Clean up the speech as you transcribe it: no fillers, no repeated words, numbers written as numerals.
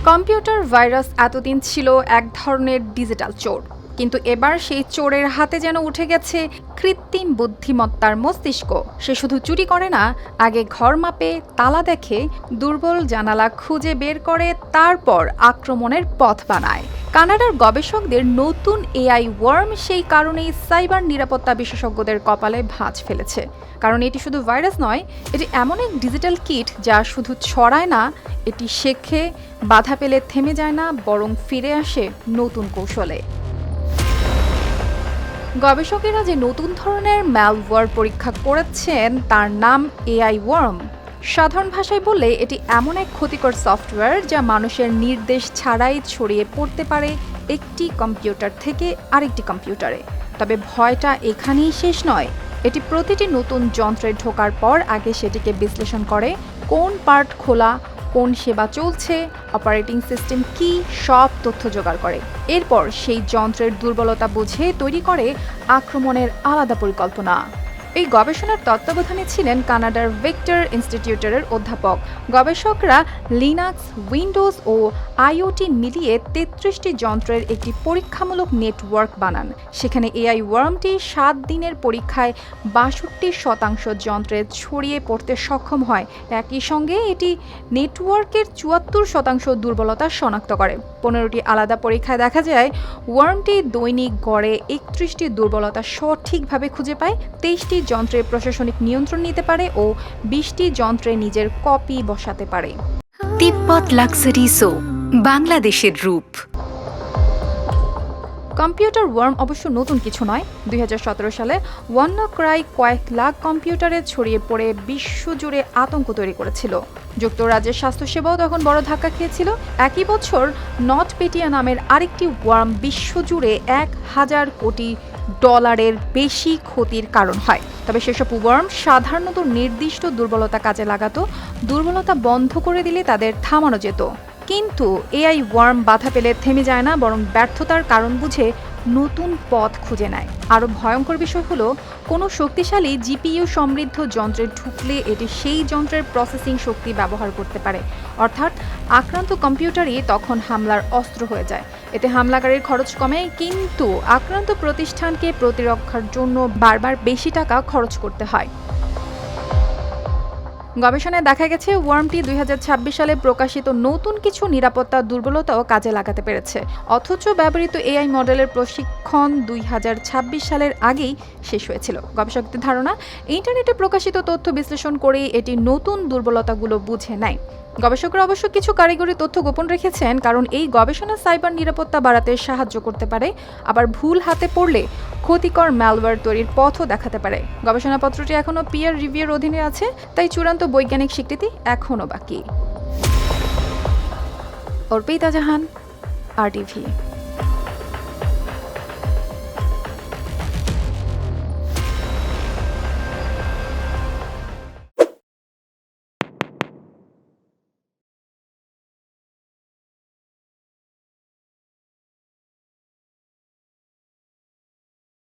Computer virus এতদিন ছিল এক ধরনের ডিজিটাল চোর, কিন্তু এবার সেই চোরের হাতে যেন উঠে গেছে কৃত্রিম বুদ্ধিমত্তার মস্তিষ্ক। সে শুধু চুরি করে না, আগে ঘর মাপে, তালা দেখে, দুর্বল জানালা খুঁজে বের করে, তারপর আক্রমণের পথ বানায়। কানাডার গবেষকদের নতুন এআই ওয়ার্ম সেই কারণেই সাইবার নিরাপত্তা বিশেষজ্ঞদের কপালে ভাঁজ ফেলেছে। কারণ এটি শুধু ভাইরাস নয়, এটি এমন এক ডিজিটাল কিট যা শুধু ছড়ায় না, এটি শেখে, বাধা পেলে থেমে যায় না, বরং ফিরে আসে নতুন কৌশলে। গবেষকেরা যে নতুন ধরনের ম্যালওয়্যার পরীক্ষা করেছেন তার নাম এআই ওয়ার্ম। সাধারণ ভাষায় বললে এটি এমন এক ক্ষতিকর সফটওয়্যার যা মানুষের নির্দেশ ছাড়াই ছড়িয়ে পড়তে পারে একটি কম্পিউটার থেকে আরেকটি কম্পিউটারে। তবে ভয়টা এখানেই শেষ নয়। এটি প্রতিটি নতুন যন্ত্রে ঢোকার পর আগে সেটিকে বিশ্লেষণ করে, কোন পার্ট খোলা, কোন সেবা চলছে, অপারেটিং সিস্টেম কি, সব তথ্য জোগাড় করে। এরপর সেই যন্ত্রের দুর্বলতা বুঝে তৈরি করে আক্রমণের আলাদা পরিকল্পনা। এই গবেষণার তত্ত্বাবধানে ছিলেন কানাডার ভিক্টর ইনস্টিটিউটের অধ্যাপক। গবেষকরা লিনাক্স, উইন্ডোজ ও আইওটি মিলিয়ে ৩৩টি যন্ত্রের একটি পরীক্ষামূলক নেটওয়ার্ক বানান। সেখানে এআই ওয়ার্মটি ৭ দিনের পরীক্ষায় ৬২% যন্ত্রে ছড়িয়ে পড়তে সক্ষম হয়। একই সঙ্গে এটি নেটওয়ার্কের ৭৪% দুর্বলতা শনাক্ত করে। ১৫টি আলাদা পরীক্ষায় দেখা যায় ওয়ার্মটি দৈনিক গড়ে ৩১টি দুর্বলতা সঠিকভাবে খুঁজে পায়, ২৩টি যন্ত্রে প্রশাসনিক নিয়ন্ত্রণ নিতে পারে ও ২০টি যন্ত্রে নিজের কপি বসাতে পারে। তিব্বত লাক্সারি সো, বাংলাদেশের রূপ। কম্পিউটার ওয়ার্ম অবশ্য নতুন কিছু নয়। ২০১৭ সালে ওয়ান্নাক্রাই কয়েক লাখ কম্পিউটারে ছড়িয়ে পড়ে বিশ্বজুড়ে আতঙ্ক তৈরি করেছিল। যুক্তরাজ্যের স্বাস্থ্যসেবাও তখন বড় ধাক্কা খেয়েছিল। একই বছর নটপেটিয়া নামের আরেকটি ওয়ার্ম বিশ্বজুড়ে $১,০০০ কোটি বেশি ক্ষতির কারণ হয়। তবে সেসব ওয়ার্ম সাধারণত নির্দিষ্ট দুর্বলতা কাজে লাগাতো, দুর্বলতা বন্ধ করে দিলে তাদের থামানো যেত। কিন্তু এআই ওয়ার্ম বাধা পেলে থেমে যায় না, বরং ব্যর্থতার কারণ বুঝে নতুন পথ খুঁজে নেয়। আরও ভয়ঙ্কর বিষয় হলো, কোনো শক্তিশালী জিপিইউ সমৃদ্ধ যন্ত্রে ঢুকলে এটি সেই যন্ত্রের প্রসেসিং শক্তি ব্যবহার করতে পারে। অর্থাৎ আক্রান্ত কম্পিউটারই তখন হামলার অস্ত্র হয়ে যায়। এতে হামলাকারীর খরচ কমে, কিন্তু আক্রান্ত প্রতিষ্ঠানকে প্রতিরক্ষার জন্য বারবার বেশি টাকা খরচ করতে হয়। গবেষণায় দেখা গেছে ওয়ার্মটি ২০২৬ সালে প্রকাশিত নতুন কিছু নিরাপত্তা দুর্বলতাও কাজে লাগাতে পেরেছে। অথচ ব্যবহৃত এআই মডেলের প্রশিক্ষণ ২০২৬ সালের আগেই শেষ হয়েছিল। গবেষকদের ধারণা, ইন্টারনেটে প্রকাশিত তথ্য বিশ্লেষণ করে এটি নতুন দুর্বলতাগুলো বুঝে নেয়। গবেষকরা অবশ্য কিছু কারিগরি তথ্য গোপন রেখেছেন, কারণ এই গবেষণা সাইবার নিরাপত্তা বাড়াতে সাহায্য করতে পারে, আবার ভুল হাতে পড়লে ক্ষতিকর ম্যালওয়্যার তৈরির পথও দেখাতে পারে। গবেষণাপত্রটি এখনও পিয়ার রিভিউর অধীনে আছে, তাই চূড়ান্ত বৈজ্ঞানিক স্বীকৃতি এখনও বাকি। অর্পিতা জাহান, RTV।